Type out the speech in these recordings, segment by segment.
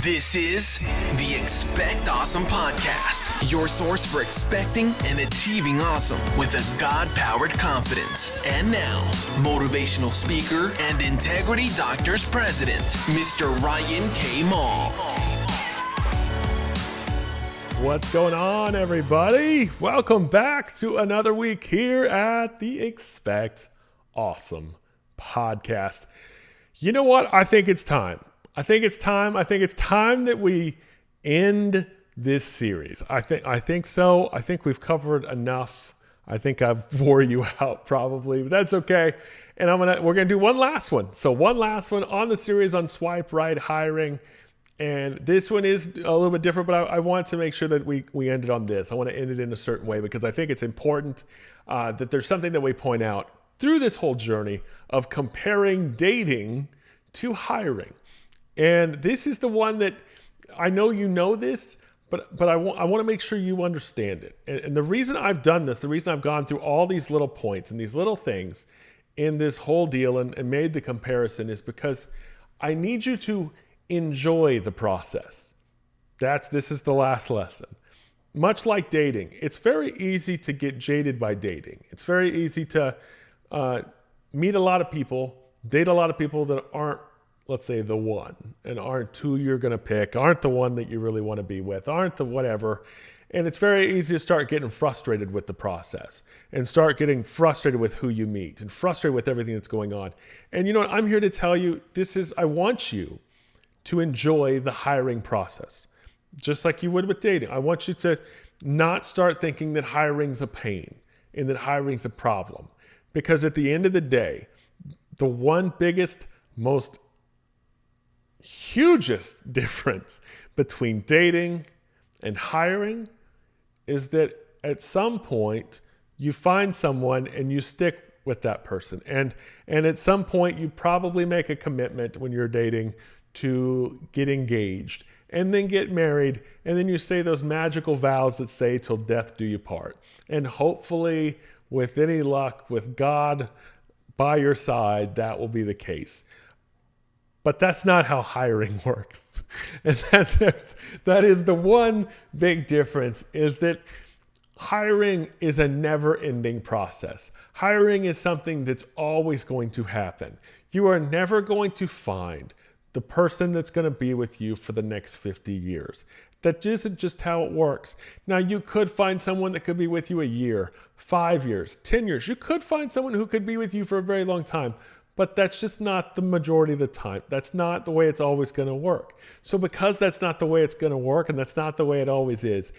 This is the Expect Awesome Podcast, your source for expecting and achieving awesome with a God-powered confidence. And now, motivational speaker and Integrity Doctors President, Mr. Ryan K. Mall. What's going on, everybody? Welcome back to another week here at the Expect Awesome Podcast. You know what? I think it's time. I think it's time that we end this series. I think so. I think we've covered enough. I think I've wore you out probably, but that's okay. And we're gonna do one last one. So one last one on the series on swipe right hiring. And this one is a little bit different, but I want to make sure that we end it on this. I want to end it in a certain way because I think it's important that there's something that we point out through this whole journey of comparing dating to hiring. And this is the one that I know you know this, but I want to make sure you understand it. And the reason I've done this, the reason I've gone through all these little points and these little things in this whole deal and made the comparison is because I need you to enjoy the process. This is the last lesson. Much like dating, it's very easy to get jaded by dating. It's very easy to meet a lot of people, date a lot of people that aren't, let's say, the one, and aren't who you're going to pick, aren't the one that you really want to be with, aren't the whatever. And it's very easy to start getting frustrated with the process and start getting frustrated with who you meet and frustrated with everything that's going on. And you know what? I'm here to tell you, I want you to enjoy the hiring process, just like you would with dating. I want you to not start thinking that hiring's a pain and that hiring's a problem. Because at the end of the day, the one biggest, most hugest difference between dating and hiring is that at some point you find someone and you stick with that person. And at some point you probably make a commitment when you're dating to get engaged and then get married. And then you say those magical vows that say till death do you part. And hopefully with any luck, with God by your side, that will be the case. But that's not how hiring works. And that is the one big difference, is that hiring is a never-ending process. Hiring is something that's always going to happen. You are never going to find the person that's going to be with you for the next 50 years. That isn't just how it works. Now, you could find someone that could be with you a year, 5 years, 10 years. You could find someone who could be with you for a very long time. But that's just not the majority of the time. That's not the way it's always going to work. So because that's not the way it's going to work and that's not the way it always is,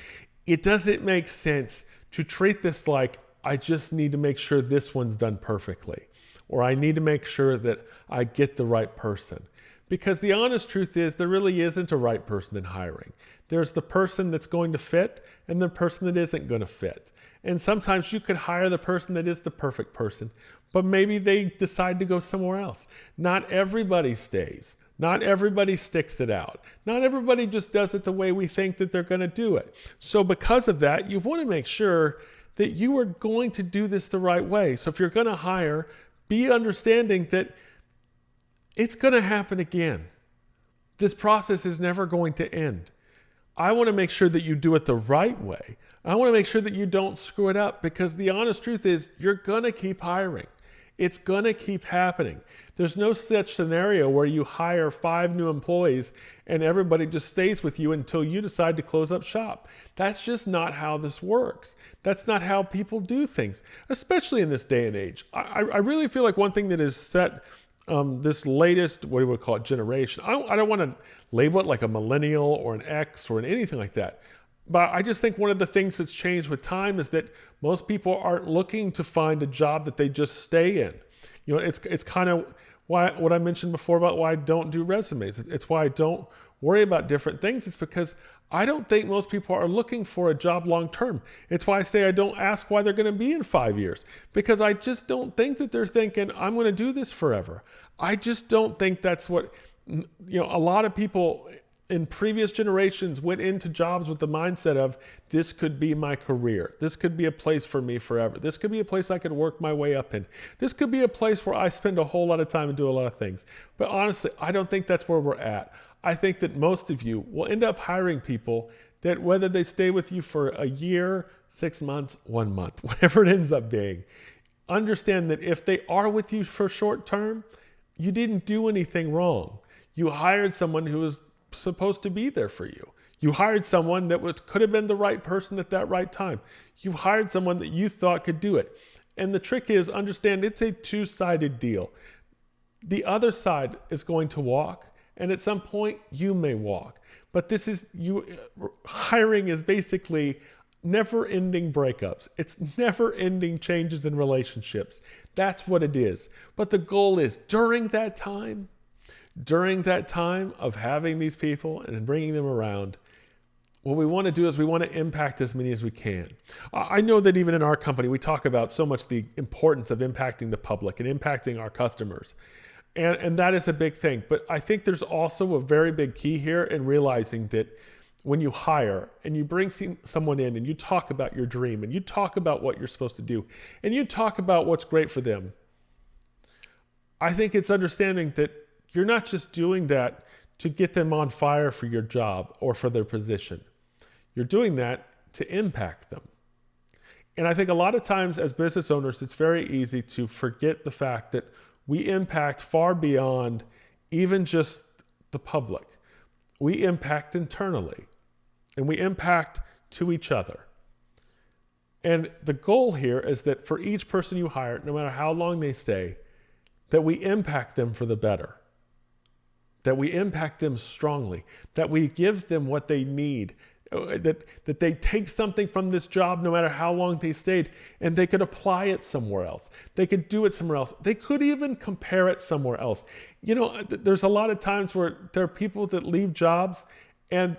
it doesn't make sense to treat this like, I just need to make sure this one's done perfectly, or I need to make sure that I get the right person. Because the honest truth is there really isn't a right person in hiring. There's the person that's going to fit and the person that isn't going to fit. And sometimes you could hire the person that is the perfect person, but maybe they decide to go somewhere else. Not everybody stays. Not everybody sticks it out. Not everybody just does it the way we think that they're going to do it. So because of that, you want to make sure that you are going to do this the right way. So if you're going to hire, be understanding that it's going to happen again. This process is never going to end. I want to make sure that you do it the right way. I want to make sure that you don't screw it up, because the honest truth is you're going to keep hiring. It's going to keep happening. There's no such scenario where you hire 5 new employees and everybody just stays with you until you decide to close up shop. That's just not how this works. That's not how people do things, especially in this day and age. I really feel like one thing that is set this latest, what do we call it, generation. I don't want to label it like a millennial or an X or anything like that. But I just think one of the things that's changed with time is that most people aren't looking to find a job that they just stay in. You know, it's kind of why what I mentioned before about why I don't do resumes. It's why I don't worry about different things. It's because I don't think most people are looking for a job long term. It's why I say I don't ask why they're going to be in 5 years, because I just don't think that they're thinking, I'm going to do this forever. I just don't think that's what, a lot of people in previous generations went into jobs with the mindset of, this could be my career. This could be a place for me forever. This could be a place I could work my way up in. This could be a place where I spend a whole lot of time and do a lot of things. But honestly, I don't think that's where we're at. I think that most of you will end up hiring people that, whether they stay with you for a year, 6 months, 1 month, whatever it ends up being, understand that if they are with you for short term, you didn't do anything wrong. You hired someone who was supposed to be there for you. You hired someone that could have been the right person at that right time. You hired someone that you thought could do it. And the trick is, understand, it's a two-sided deal. The other side is going to walk, and at some point you may walk. But hiring is basically never-ending breakups. It's never-ending changes in relationships. That's what it is. But the goal is, during that time of having these people and bringing them around, what we want to do is we want to impact as many as we can. I know that even in our company, we talk about so much the importance of impacting the public and impacting our customers. And that is a big thing. But I think there's also a very big key here in realizing that when you hire and you bring someone in and you talk about your dream and you talk about what you're supposed to do and you talk about what's great for them, I think it's understanding that you're not just doing that to get them on fire for your job or for their position. You're doing that to impact them. And I think a lot of times as business owners, it's very easy to forget the fact that we impact far beyond even just the public. We impact internally, and we impact to each other. And the goal here is that for each person you hire, no matter how long they stay, that we impact them for the better, that we impact them strongly, that we give them what they need, that they take something from this job no matter how long they stayed, and they could apply it somewhere else. They could do it somewhere else. They could even compare it somewhere else. You know, there's a lot of times where there are people that leave jobs and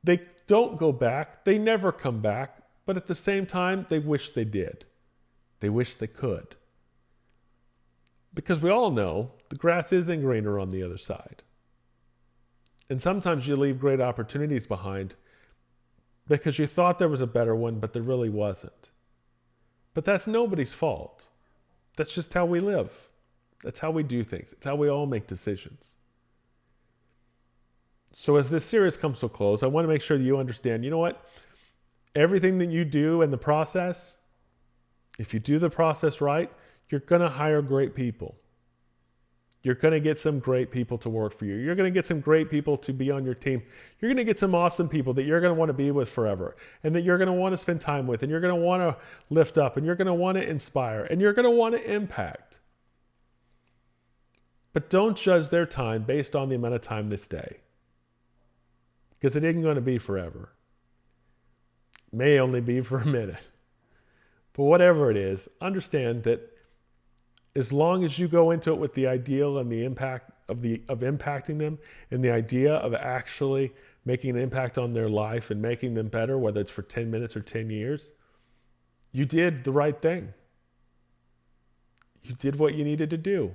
they don't go back. They never come back. But at the same time, they wish they did. They wish they could. Because we all know the grass isn't greener on the other side. And sometimes you leave great opportunities behind because you thought there was a better one, but there really wasn't. But that's nobody's fault. That's just how we live. That's how we do things. It's how we all make decisions. So as this series comes to a close, I want to make sure that you understand, you know what? Everything that you do in the process, if you do the process right, you're going to hire great people. You're going to get some great people to work for you. You're going to get some great people to be on your team. You're going to get some awesome people that you're going to want to be with forever and that you're going to want to spend time with and you're going to want to lift up and you're going to want to inspire and you're going to want to impact. But don't judge their time based on the amount of time they stay, because it isn't going to be forever. It may only be for a minute. But whatever it is, understand that as long as you go into it with the ideal and the impact of impacting them and the idea of actually making an impact on their life and making them better, whether it's for 10 minutes or 10 years, you did the right thing. You did what you needed to do.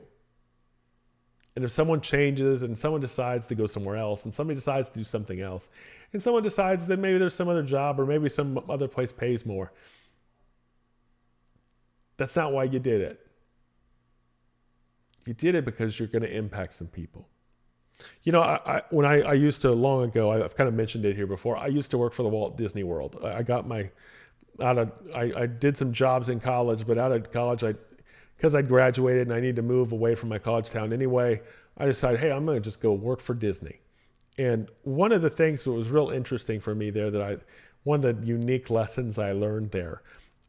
And if someone changes and someone decides to go somewhere else and somebody decides to do something else and someone decides that maybe there's some other job or maybe some other place pays more, that's not why you did it. You did it because you're going to impact some people. You know, I used to, long ago, I've kind of mentioned it here before, I used to work for the Walt Disney World. I did some jobs in college, but out of college, because I graduated and I needed to move away from my college town anyway, I decided, hey, I'm going to just go work for Disney. And one of the things that was real interesting for me there, one of the unique lessons I learned there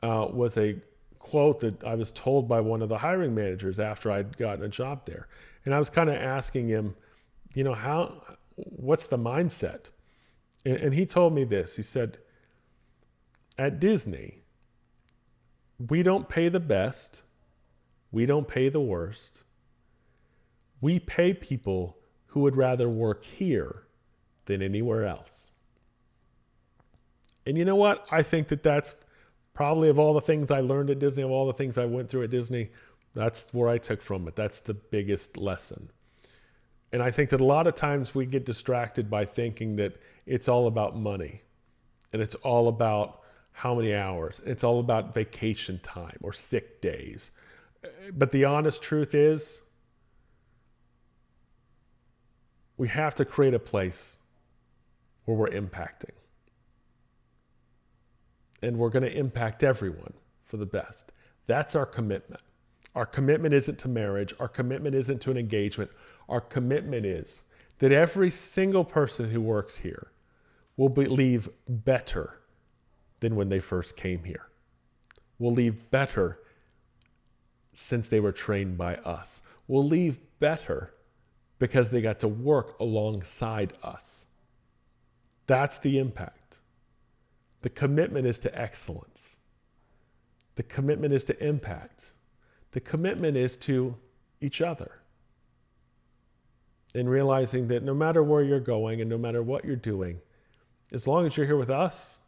was a quote that I was told by one of the hiring managers after I'd gotten a job there. And I was kind of asking him, you know, what's the mindset? And he told me this. He said, at Disney, we don't pay the best. We don't pay the worst. We pay people who would rather work here than anywhere else. And you know what? I think that that's probably, of all the things I learned at Disney, of all the things I went through at Disney, that's where I took from it. That's the biggest lesson. And I think that a lot of times we get distracted by thinking that it's all about money and it's all about how many hours. It's all about vacation time or sick days. But the honest truth is, we have to create a place where we're impacting. And we're going to impact everyone for the best. That's our commitment. Our commitment isn't to marriage. Our commitment isn't to an engagement. Our commitment is that every single person who works here will leave better than when they first came here. Will leave better since they were trained by us. Will leave better because they got to work alongside us. That's the impact. The commitment is to excellence. The commitment is to impact. The commitment is to each other. And realizing that no matter where you're going and no matter what you're doing, as long as you're here with us,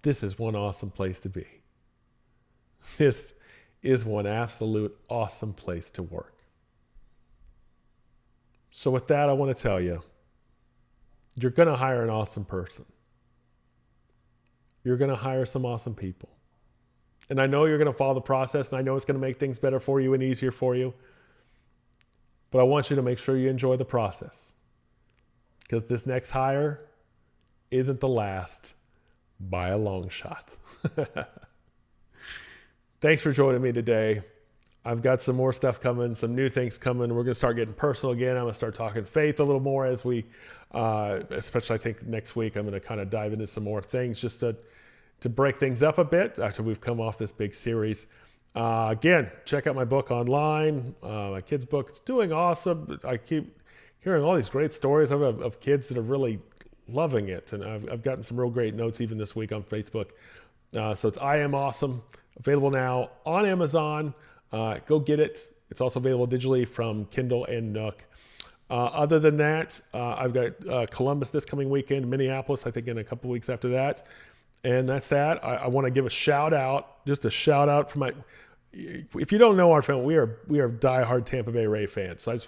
this is one awesome place to be. This is one absolute awesome place to work. So with that, I want to tell you, you're going to hire an awesome person. You're going to hire some awesome people. And I know you're going to follow the process, and I know it's going to make things better for you and easier for you. But I want you to make sure you enjoy the process, because this next hire isn't the last by a long shot. Thanks for joining me today. I've got some more stuff coming, some new things coming. We're going to start getting personal again. I'm going to start talking faith a little more as we, especially I think next week, I'm going to kind of dive into some more things just to break things up a bit after we've come off this big series. Again, check out my book online, my kids' book. It's doing awesome. I keep hearing all these great stories of kids that are really loving it. And I've gotten some real great notes even this week on Facebook. So it's I Am Awesome, available now on Amazon. Go get it. It's also available digitally from Kindle and Nook. Other than that, I've got Columbus this coming weekend, Minneapolis, I think in a couple weeks after that. And that's that. I want to give a shout out for my, if you don't know our family, we are diehard Tampa Bay Ray fans. So I just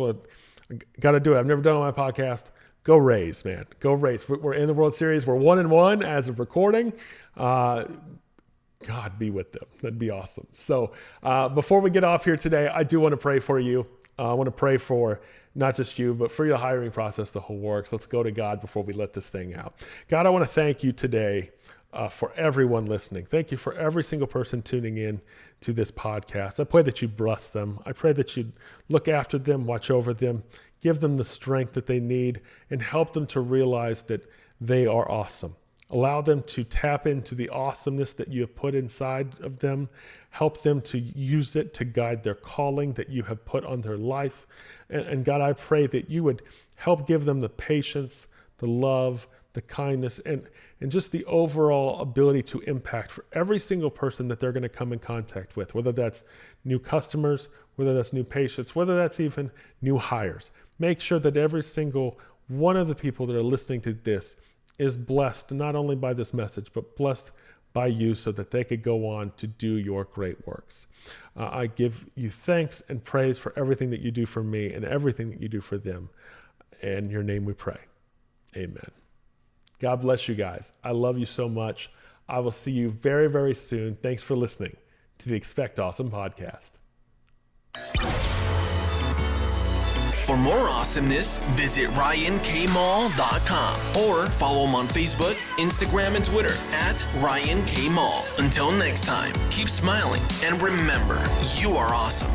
got to do it. I've never done it on my podcast. Go Rays, man. Go Rays. We're in the World Series. We're 1-1 as of recording. God be with them. That'd be awesome. So before we get off here today, I do want to pray for you. I want to pray for not just you, but for your hiring process, the whole works. Let's go to God before we let this thing out. God, I want to thank you today for everyone listening. Thank you for every single person tuning in to this podcast. I pray that you bless them. I pray that you look after them, watch over them, give them the strength that they need, and help them to realize that they are awesome. Allow them to tap into the awesomeness that you have put inside of them. Help them to use it to guide their calling that you have put on their life. And God, I pray that you would help give them the patience, the love, the kindness, and just the overall ability to impact for every single person that they're going to come in contact with, whether that's new customers, whether that's new patients, whether that's even new hires. Make sure that every single one of the people that are listening to this is blessed not only by this message, but blessed by you so that they could go on to do your great works. I give you thanks and praise for everything that you do for me and everything that you do for them. In your name we pray. Amen. God bless you guys. I love you so much. I will see you very, very soon. Thanks for listening to the Expect Awesome podcast. For more awesomeness, visit RyanKMall.com or follow him on Facebook, Instagram, and Twitter at RyanKMall. Until next time, keep smiling and remember, you are awesome.